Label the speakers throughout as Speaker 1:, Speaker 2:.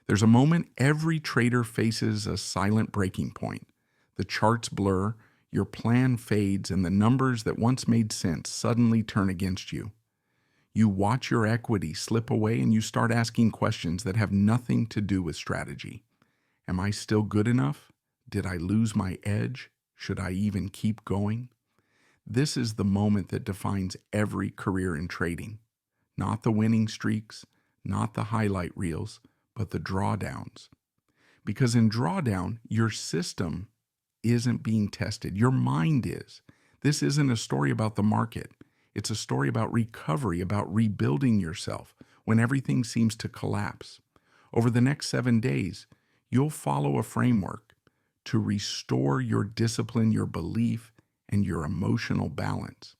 Speaker 1: There's a moment every trader faces a silent breaking point. The charts blur, your plan fades, and the numbers that once made sense suddenly turn against you. You watch your equity slip away and you start asking questions that have nothing to do with strategy. Am I still good enough? Did I lose my edge? Should I even keep going? This is the moment that defines every career in trading. Not the winning streaks, not the highlight reels, but the drawdowns. Because in drawdown, your system isn't being tested. Your mind is. This isn't a story about the market. It's a story about recovery, about rebuilding yourself when everything seems to collapse. Over the next 7 days, you'll follow a framework to restore your discipline, your belief, and your emotional balance.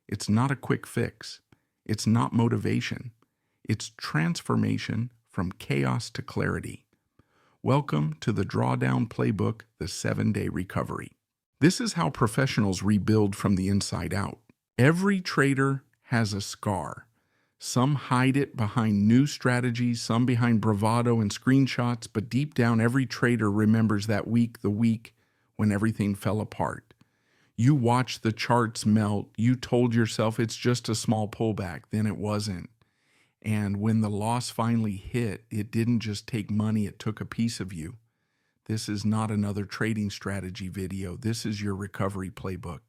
Speaker 1: It's not a quick fix. It's not motivation. It's transformation from chaos to clarity. Welcome to the Drawdown Playbook, the 7-day recovery. This is how professionals rebuild from the inside out. Every trader has a scar. Some hide it behind new strategies, some behind bravado and screenshots, but deep down every trader remembers that week, the week when everything fell apart. You watched the charts melt, you told yourself it's just a small pullback, then it wasn't. And when the loss finally hit, it didn't just take money, it took a piece of you. This is not another trading strategy video. This is your recovery playbook.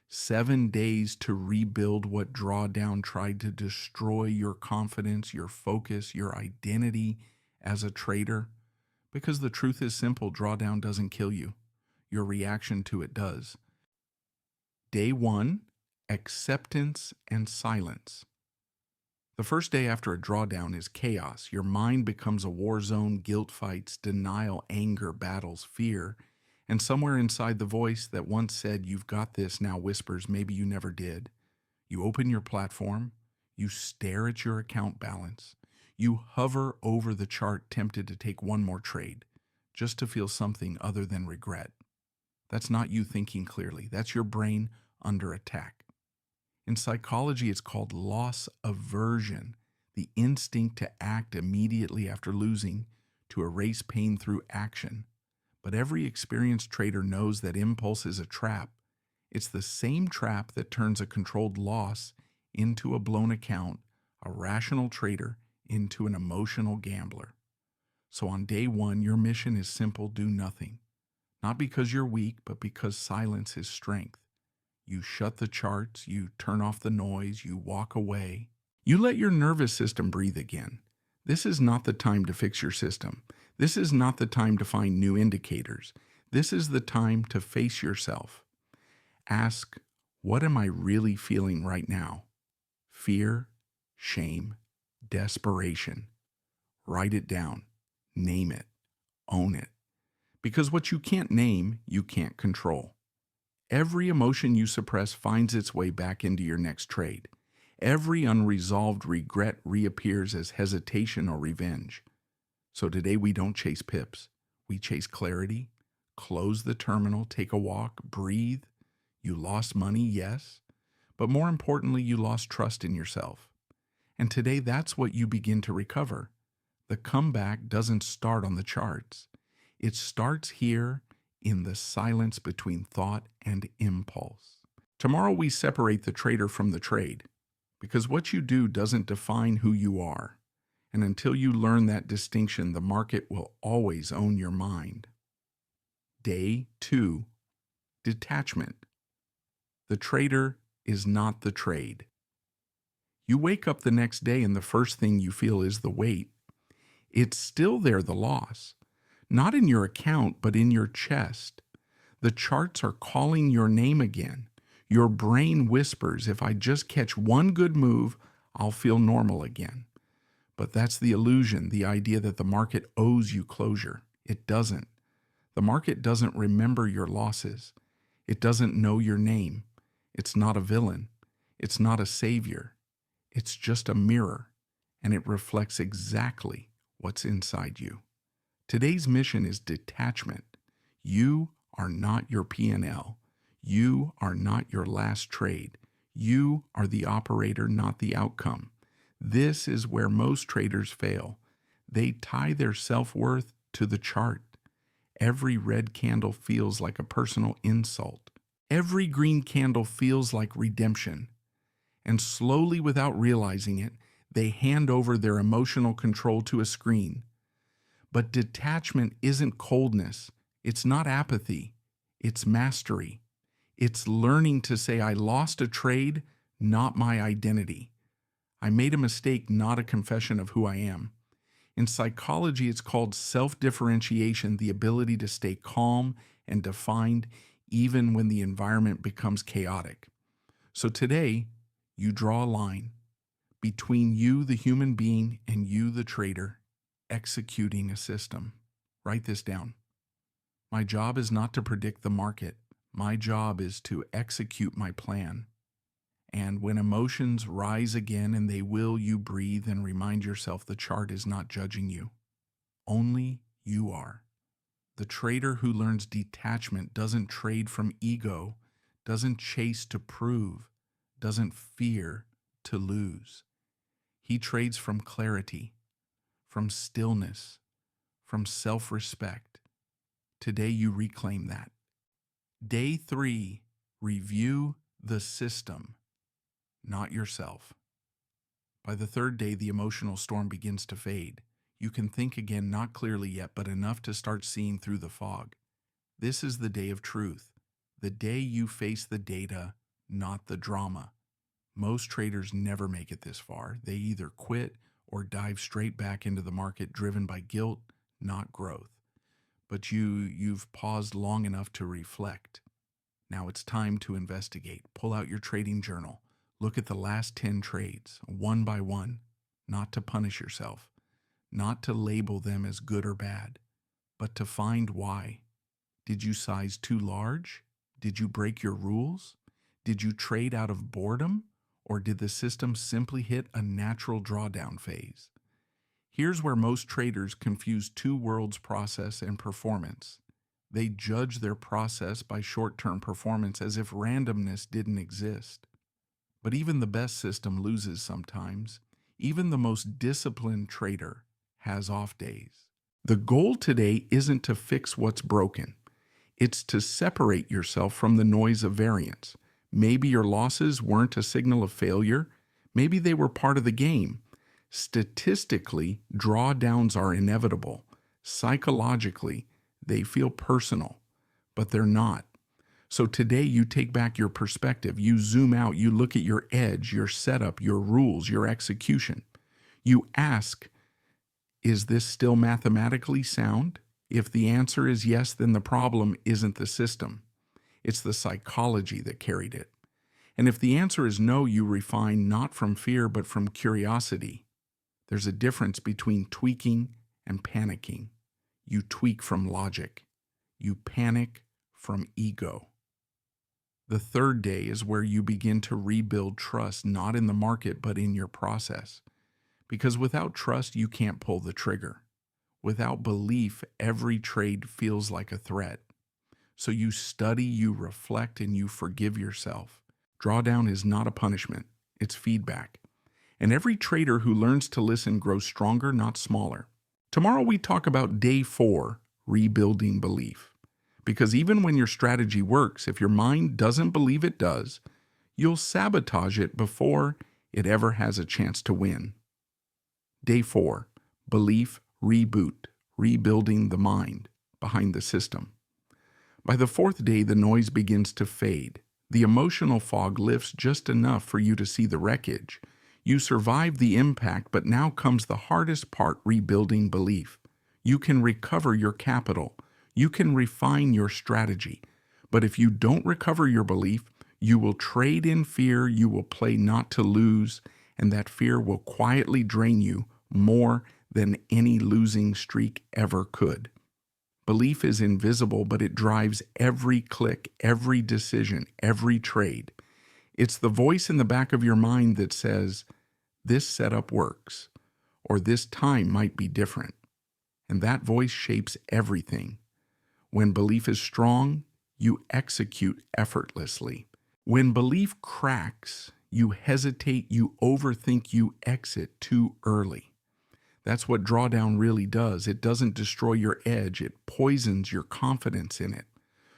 Speaker 1: 7 days to rebuild what drawdown tried to destroy your confidence, your focus, your identity as a trader. Because the truth is simple, drawdown doesn't kill you. Your reaction to it does. Day 1, acceptance and silence. The first day after a drawdown is chaos. Your mind becomes a war zone, guilt fights, denial, anger, battles, fear. And somewhere inside the voice that once said, "You've got this," now whispers, "Maybe you never did." You open your platform. You stare at your account balance. You hover over the chart, tempted to take one more trade, just to feel something other than regret. That's not you thinking clearly. That's your brain under attack. In psychology, it's called loss aversion, the instinct to act immediately after losing, to erase pain through action. But every experienced trader knows that impulse is a trap. It's the same trap that turns a controlled loss into a blown account, a rational trader into an emotional gambler. So on day 1, your mission is simple: do nothing. Not because you're weak, but because silence is strength. You shut the charts, you turn off the noise, you walk away. You let your nervous system breathe again. This is not the time to fix your system. This is not the time to find new indicators. This is the time to face yourself. Ask, what am I really feeling right now? Fear, shame, desperation. Write it down. Name it. Own it. Because what you can't name, you can't control. Every emotion you suppress finds its way back into your next trade. Every unresolved regret reappears as hesitation or revenge. So today we don't chase pips. We chase clarity. Close the terminal, take a walk, breathe. You lost money, yes, but more importantly, you lost trust in yourself. And today that's what you begin to recover. The comeback doesn't start on the charts. It starts here in the silence between thought and impulse. Tomorrow we separate the trader from the trade, because what you do doesn't define who you are. And until you learn that distinction, the market will always own your mind. Day 2, detachment. The trader is not the trade. You wake up the next day and the first thing you feel is the weight. It's still there, the loss. Not in your account, but in your chest. The charts are calling your name again. Your brain whispers, if I just catch one good move, I'll feel normal again. But that's the illusion, the idea that the market owes you closure. It doesn't. The market doesn't remember your losses. It doesn't know your name. It's not a villain. It's not a savior. It's just a mirror, and it reflects exactly what's inside you. Today's mission is detachment. You are not your P&L. You are not your last trade. You are the operator, not the outcome. This is where most traders fail. They tie their self-worth to the chart. Every red candle feels like a personal insult. Every green candle feels like redemption. And slowly, without realizing it, they hand over their emotional control to a screen. But detachment isn't coldness. It's not apathy. It's mastery. It's learning to say, I lost a trade, not my identity. I made a mistake, not a confession of who I am. In psychology, it's called self-differentiation, the ability to stay calm and defined even when the environment becomes chaotic. So today, you draw a line between you, the human being, and you, the trader, executing a system. Write this down. My job is not to predict the market. My job is to execute my plan. And when emotions rise again, and they will, you breathe and remind yourself the chart is not judging you. Only you are. The trader who learns detachment doesn't trade from ego, doesn't chase to prove, doesn't fear to lose. He trades from clarity, from stillness, from self-respect. Today you reclaim that. Day 3, review the system, not yourself. By the third day, the emotional storm begins to fade. You can think again, not clearly yet, but enough to start seeing through the fog. This is the day of truth, the day you face the data, not the drama. Most traders never make it this far. They either quit or dive straight back into the market driven by guilt, not growth. But you've paused long enough to reflect. Now it's time to investigate. Pull out your trading journal. Look at the last 10 trades, one by one, not to punish yourself, not to label them as good or bad, but to find why. Did you size too large? Did you break your rules? Did you trade out of boredom? Or did the system simply hit a natural drawdown phase? Here's where most traders confuse two worlds, process and performance. They judge their process by short-term performance as if randomness didn't exist. But even the best system loses sometimes. Even the most disciplined trader has off days. The goal today isn't to fix what's broken. It's to separate yourself from the noise of variance. Maybe your losses weren't a signal of failure. Maybe they were part of the game. Statistically, drawdowns are inevitable. Psychologically, they feel personal, but they're not. So today you take back your perspective, you zoom out, you look at your edge, your setup, your rules, your execution. You ask, is this still mathematically sound? If the answer is yes, then the problem isn't the system. It's the psychology that carried it. And if the answer is no, you refine not from fear, but from curiosity. There's a difference between tweaking and panicking. You tweak from logic. You panic from ego. The third day is where you begin to rebuild trust, not in the market, but in your process. Because without trust, you can't pull the trigger. Without belief, every trade feels like a threat. So you study, you reflect, and you forgive yourself. Drawdown is not a punishment, it's feedback. And every trader who learns to listen grows stronger, not smaller. Tomorrow we talk about day 4, rebuilding belief. Because even when your strategy works, if your mind doesn't believe it does, you'll sabotage it before it ever has a chance to win. Day 4, belief reboot, rebuilding the mind behind the system. By the 4th day, the noise begins to fade. The emotional fog lifts just enough for you to see the wreckage. You survive the impact, but now comes the hardest part, rebuilding belief. You can recover your capital. You can refine your strategy. But if you don't recover your belief, you will trade in fear, you will play not to lose, and that fear will quietly drain you more than any losing streak ever could. Belief is invisible, but it drives every click, every decision, every trade. It's the voice in the back of your mind that says, this setup works, or this time might be different. And that voice shapes everything. When belief is strong, you execute effortlessly. When belief cracks, you hesitate, you overthink, you exit too early. That's what drawdown really does. It doesn't destroy your edge, it poisons your confidence in it.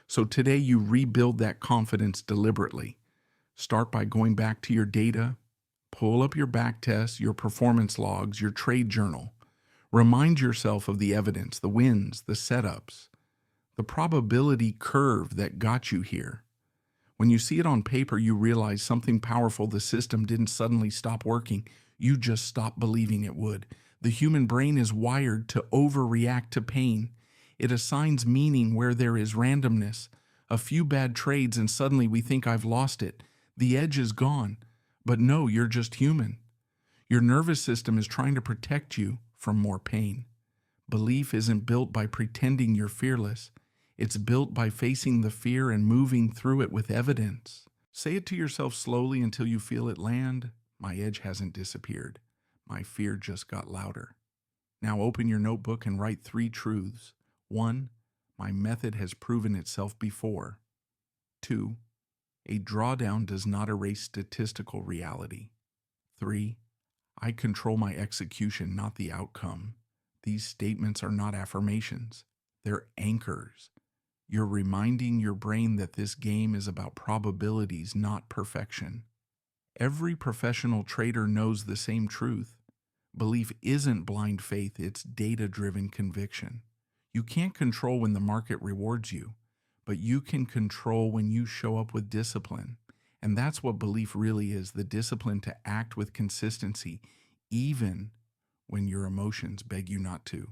Speaker 1: So today you rebuild that confidence deliberately. Start by going back to your data, pull up your back tests, your performance logs, your trade journal. Remind yourself of the evidence, the wins, the setups, the probability curve that got you here. When you see it on paper, you realize something powerful. The system didn't suddenly stop working. You just stopped believing it would. The human brain is wired to overreact to pain. It assigns meaning where there is randomness. A few bad trades and suddenly we think I've lost it. The edge is gone. But no, you're just human. Your nervous system is trying to protect you from more pain. Belief isn't built by pretending you're fearless. It's built by facing the fear and moving through it with evidence. Say it to yourself slowly until you feel it land. My edge hasn't disappeared. My fear just got louder. Now open your notebook and write 3 truths. 1. My method has proven itself before. 2. A drawdown does not erase statistical reality. 3. I control my execution, not the outcome. These statements are not affirmations. They're anchors. You're reminding your brain that this game is about probabilities, not perfection. Every professional trader knows the same truth. Belief isn't blind faith, it's data-driven conviction. You can't control when the market rewards you, but you can control when you show up with discipline. And that's what belief really is, the discipline to act with consistency, even when your emotions beg you not to.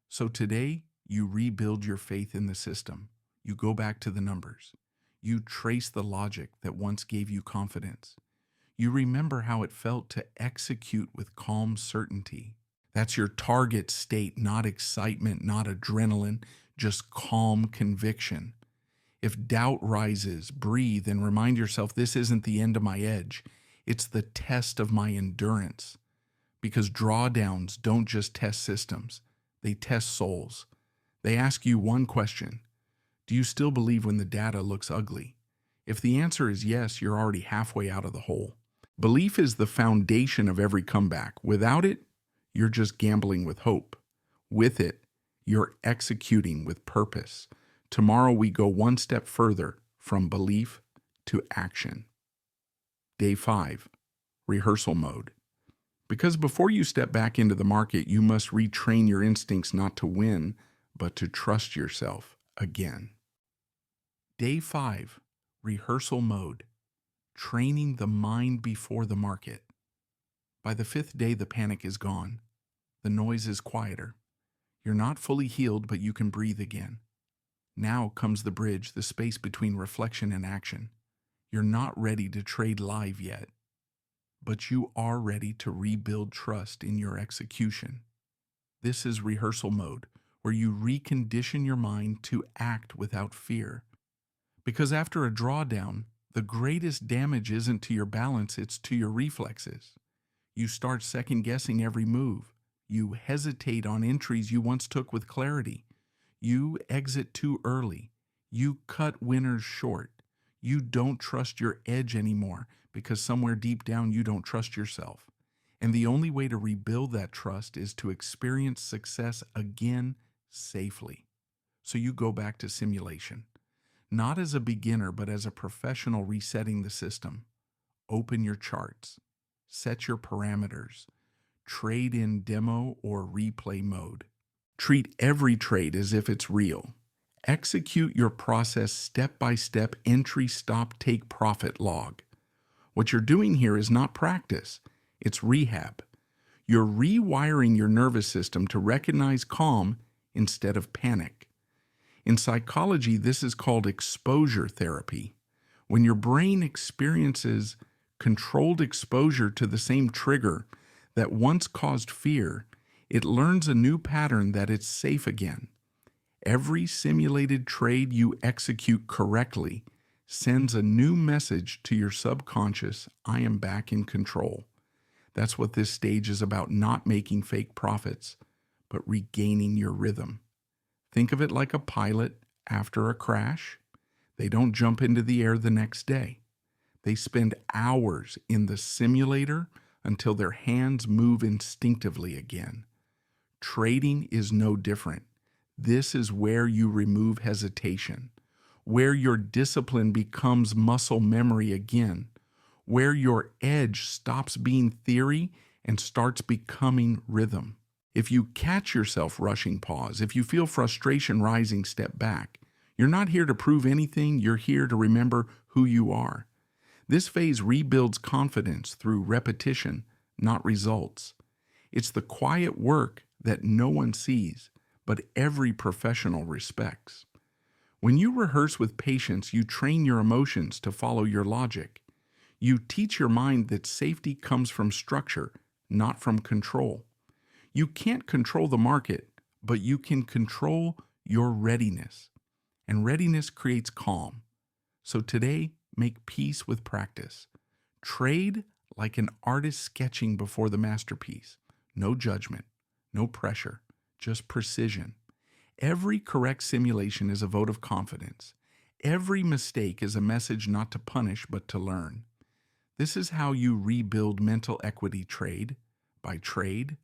Speaker 1: So today, you rebuild your faith in the system. You go back to the numbers. You trace the logic that once gave you confidence. You remember how it felt to execute with calm certainty. That's your target state, not excitement, not adrenaline, just calm conviction. If doubt rises, breathe and remind yourself this isn't the end of my edge. It's the test of my endurance. Because drawdowns don't just test systems, they test souls. They ask you one question: do you still believe when the data looks ugly? If the answer is yes, you're already halfway out of the hole. Belief is the foundation of every comeback. Without it, you're just gambling with hope. With it, you're executing with purpose. Tomorrow we go one step further from belief to action. Day 5, rehearsal mode. Because before you step back into the market, you must retrain your instincts not to win, but to trust yourself again. Day 5, rehearsal mode. Training the mind before the market. By the 5th day, the panic is gone. The noise is quieter. You're not fully healed, but you can breathe again. Now comes the bridge, the space between reflection and action. You're not ready to trade live yet, but you are ready to rebuild trust in your execution. This is rehearsal mode, where you recondition your mind to act without fear. Because after a drawdown, the greatest damage isn't to your balance, it's to your reflexes. You start second-guessing every move. You hesitate on entries you once took with clarity. You exit too early. You cut winners short. You don't trust your edge anymore because somewhere deep down you don't trust yourself. And the only way to rebuild that trust is to experience success again safely. So you go back to simulation. Not as a beginner, but as a professional resetting the system. Open your charts. Set your parameters. Trade in demo or replay mode. Treat every trade as if it's real. Execute your process step by step, entry, stop, take, profit log. What you're doing here is not practice, it's rehab. You're rewiring your nervous system to recognize calm instead of panic. In psychology, this is called exposure therapy. When your brain experiences controlled exposure to the same trigger that once caused fear, it learns a new pattern that it's safe again. Every simulated trade you execute correctly sends a new message to your subconscious: I am back in control. That's what this stage is about, not making fake profits, but regaining your rhythm. Think of it like a pilot after a crash. They don't jump into the air the next day. They spend hours in the simulator until their hands move instinctively again. Trading is no different. This is where you remove hesitation, where your discipline becomes muscle memory again, where your edge stops being theory and starts becoming rhythm. If you catch yourself rushing, pause. If you feel frustration rising, step back. You're not here to prove anything, you're here to remember who you are. This phase rebuilds confidence through repetition, not results. It's the quiet work that no one sees, but every professional respects. When you rehearse with patience, you train your emotions to follow your logic. You teach your mind that safety comes from structure, not from control. You can't control the market, but you can control your readiness. And readiness creates calm. So today, make peace with practice. Trade like an artist sketching before the masterpiece. No judgment, no pressure, just precision. Every correct simulation is a vote of confidence. Every mistake is a message not to punish but to learn. This is how you rebuild mental equity trade by trade,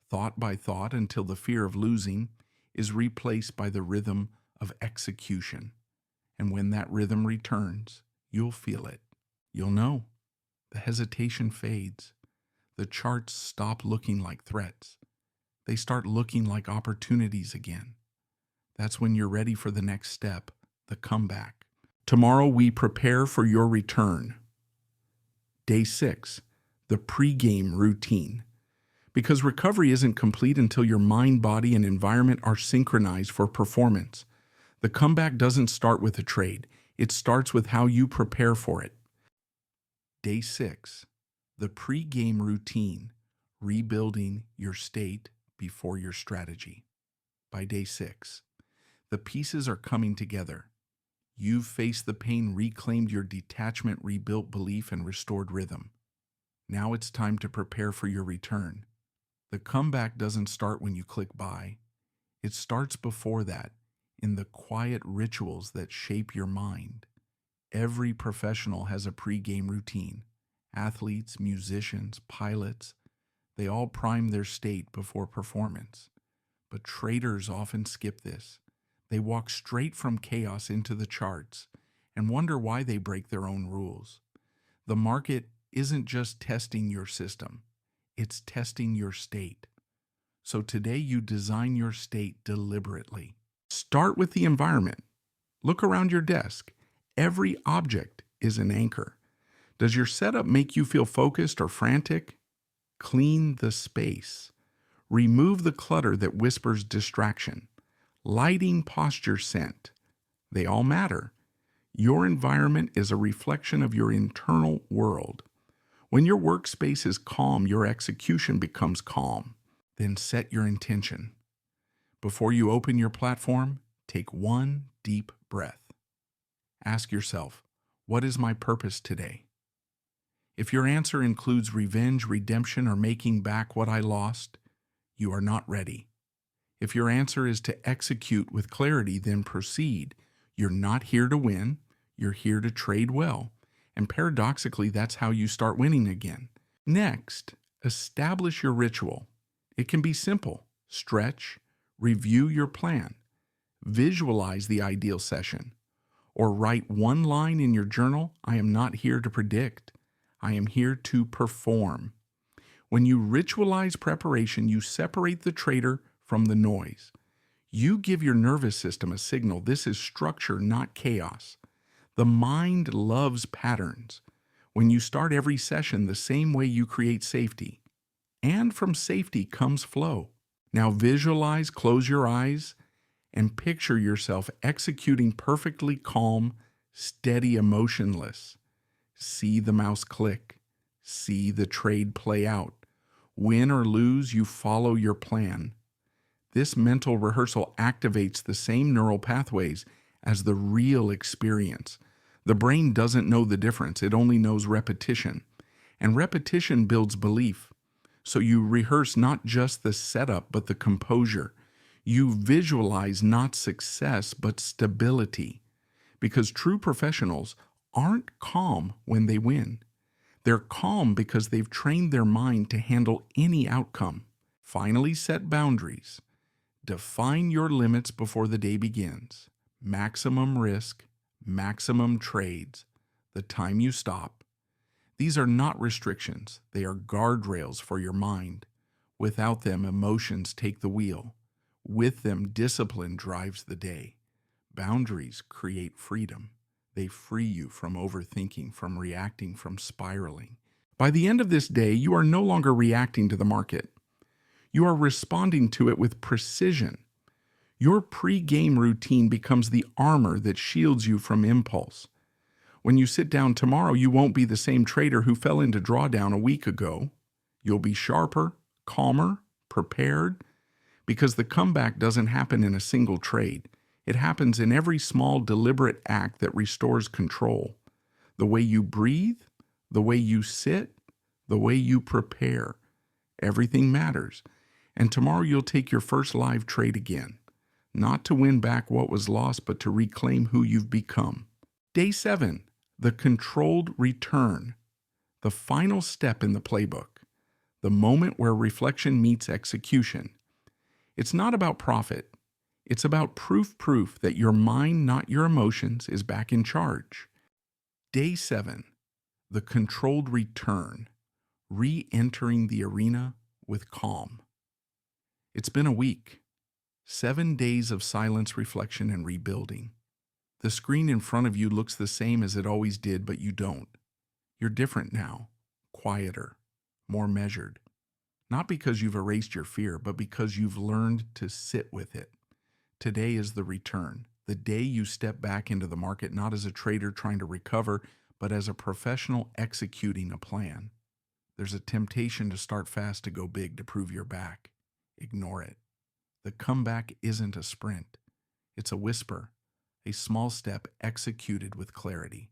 Speaker 1: thought by thought, until the fear of losing is replaced by the rhythm of execution. And when that rhythm returns, you'll feel it. You'll know. The hesitation fades. The charts stop looking like threats. They start looking like opportunities again. That's when you're ready for the next step, the comeback. Tomorrow we prepare for your return. Day 6, the pregame routine. Because recovery isn't complete until your mind, body, and environment are synchronized for performance. The comeback doesn't start with a trade. It starts with how you prepare for it. Day 6, the pregame routine, rebuilding your state before your strategy. By day 6, the pieces are coming together. You've faced the pain, reclaimed your detachment, rebuilt belief, and restored rhythm. Now it's time to prepare for your return. The comeback doesn't start when you click buy. It starts before that, in the quiet rituals that shape your mind. Every professional has a pre-game routine. Athletes, musicians, pilots, they all prime their state before performance. But traders often skip this. They walk straight from chaos into the charts and wonder why they break their own rules. The market isn't just testing your system, it's testing your state. So today you design your state deliberately. Start with the environment. Look around your desk. Every object is an anchor. Does your setup make you feel focused or frantic? Clean the space. Remove the clutter that whispers distraction. Lighting, posture, scent. They all matter. Your environment is a reflection of your internal world. When your workspace is calm, your execution becomes calm. Then set your intention. Before you open your platform, take one deep breath. Ask yourself, what is my purpose today? If your answer includes revenge, redemption, or making back what I lost, you are not ready. If your answer is to execute with clarity, then proceed. You're not here to win, you're here to trade well. And paradoxically, that's how you start winning again. Next, establish your ritual. It can be simple. Stretch, review your plan, visualize the ideal session, or write one line in your journal, I am not here to predict. I am here to perform. When you ritualize preparation, you separate the trader from the noise. You give your nervous system a signal. This is structure, not chaos. The mind loves patterns. When you start every session the same way, you create safety. And from safety comes flow. Now visualize, close your eyes, and picture yourself executing perfectly calm, steady, emotionless. See the mouse click. See the trade play out. Win or lose, you follow your plan. This mental rehearsal activates the same neural pathways as the real experience. The brain doesn't know the difference, it only knows repetition. And repetition builds belief. So you rehearse not just the setup, but the composure. You visualize not success, but stability. Because true professionals aren't calm when they win. They're calm because they've trained their mind to handle any outcome. Finally set boundaries. Define your limits before the day begins. Maximum risk, maximum trades, the time you stop. These are not restrictions. They are guardrails for your mind. Without them, emotions take the wheel. With them, discipline drives the day. Boundaries create freedom. They free you from overthinking, from reacting, from spiraling. By the end of this day, you are no longer reacting to the market. You are responding to it with precision. Your pre-game routine becomes the armor that shields you from impulse. When you sit down tomorrow, you won't be the same trader who fell into drawdown a week ago. You'll be sharper, calmer, prepared, because the comeback doesn't happen in a single trade. It happens in every small, deliberate act that restores control. The way you breathe, the way you sit, the way you prepare. Everything matters. And tomorrow you'll take your first live trade again. Not to win back what was lost, but to reclaim who you've become. Day 7, the controlled return. The final step in the playbook. The moment where reflection meets execution. It's not about profit. It's about proof that your mind, not your emotions, is back in charge. Day 7, the controlled return. Re-entering the arena with calm. It's been a week. 7 days of silence, reflection, and rebuilding. The screen in front of you looks the same as it always did, but you don't. You're different now, quieter, more measured. Not because you've erased your fear, but because you've learned to sit with it. Today is the return, the day you step back into the market not as a trader trying to recover, but as a professional executing a plan. There's a temptation to start fast, to go big, to prove you're back. Ignore it. The comeback isn't a sprint. It's a whisper, a small step executed with clarity.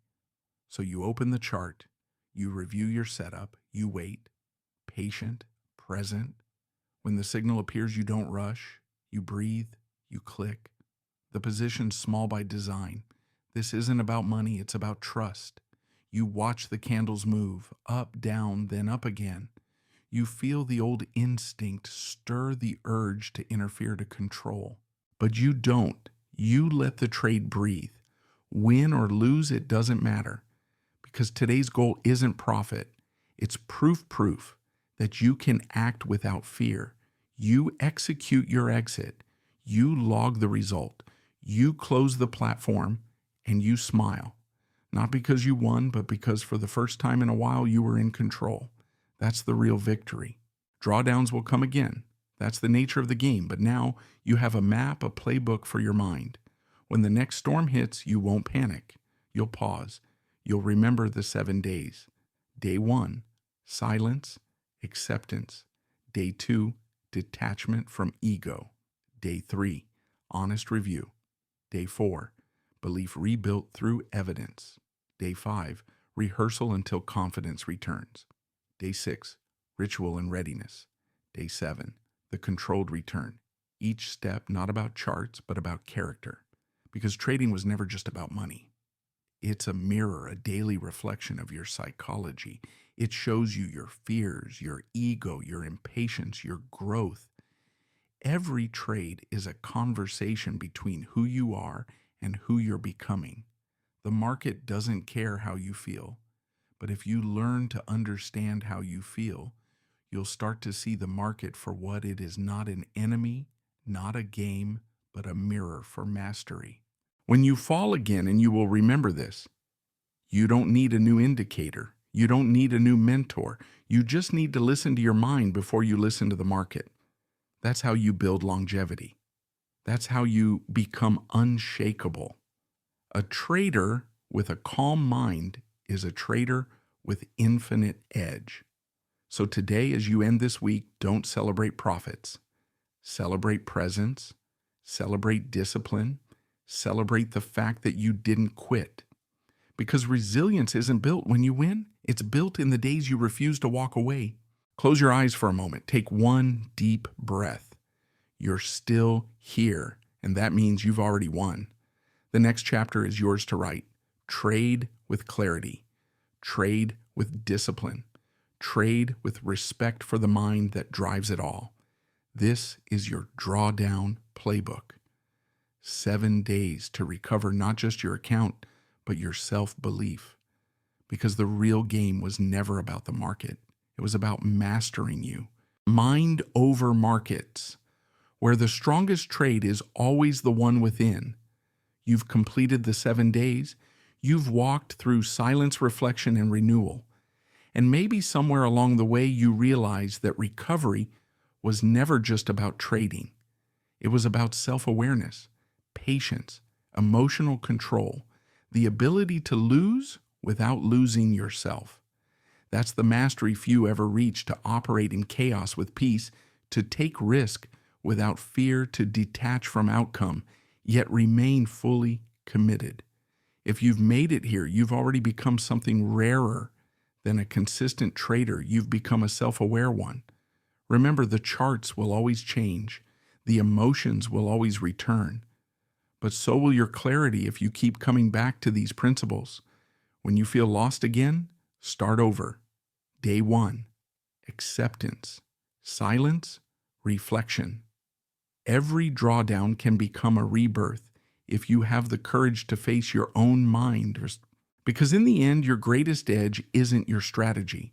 Speaker 1: So you open the chart, you review your setup, you wait, patient, present. When the signal appears, you don't rush, you breathe, you click. The position's small by design. This isn't about money, it's about trust. You watch the candles move, up, down, then up again. You feel the old instinct stir the urge to interfere, to control. But you don't. You let the trade breathe. Win or lose, it doesn't matter. Because today's goal isn't profit. It's proof that you can act without fear. You execute your exit. You log the result. You close the platform and you smile. Not because you won, but because for the first time in a while you were in control. That's the real victory. Drawdowns will come again. That's the nature of the game. But now you have a map, a playbook for your mind. When the next storm hits, you won't panic. You'll pause. You'll remember the 7 days. Day 1, silence, acceptance. Day 2, detachment from ego. Day 3, honest review. Day 4, belief rebuilt through evidence. Day 5, rehearsal until confidence returns. Day 6, ritual and readiness. Day 7, the controlled return. Each step not about charts, but about character. Because trading was never just about money. It's a mirror, a daily reflection of your psychology. It shows you your fears, your ego, your impatience, your growth. Every trade is a conversation between who you are and who you're becoming. The market doesn't care how you feel. But if you learn to understand how you feel, you'll start to see the market for what it is: not an enemy, not a game, but a mirror for mastery. When you fall again, and you will remember this, you don't need a new indicator. You don't need a new mentor. You just need to listen to your mind before you listen to the market. That's how you build longevity. That's how you become unshakable. A trader with a calm mind is a trader with infinite edge. So today, as you end this week, don't celebrate profits. Celebrate presence. Celebrate discipline. Celebrate the fact that you didn't quit. Because resilience isn't built when you win. It's built in the days you refuse to walk away. Close your eyes for a moment. Take one deep breath. You're still here, and that means you've already won. The next chapter is yours to write. Trade with clarity. Trade with discipline. Trade with respect for the mind that drives it all. This is your Drawdown Playbook. 7 days to recover not just your account, but your self-belief. Because the real game was never about the market. It was about mastering you. Mind over markets, where the strongest trade is always the one within. You've completed the 7 days. You've walked through silence, reflection, and renewal. And maybe somewhere along the way you realized that recovery was never just about trading. It was about self-awareness, patience, emotional control, the ability to lose without losing yourself. That's the mastery few ever reach, to operate in chaos with peace, to take risk without fear, to detach from outcome, yet remain fully committed. If you've made it here, you've already become something rarer than a consistent trader. You've become a self-aware one. Remember, the charts will always change. The emotions will always return. But so will your clarity if you keep coming back to these principles. When you feel lost again, start over. Day 1, acceptance, silence, reflection. Every drawdown can become a rebirth if you have the courage to face your own mind. Because in the end, your greatest edge isn't your strategy.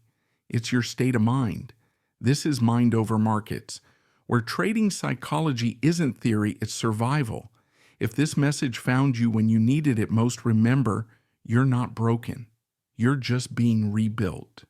Speaker 1: It's your state of mind. This is Mind Over Markets, where trading psychology isn't theory, it's survival. If this message found you when you needed it most, remember, you're not broken. You're just being rebuilt.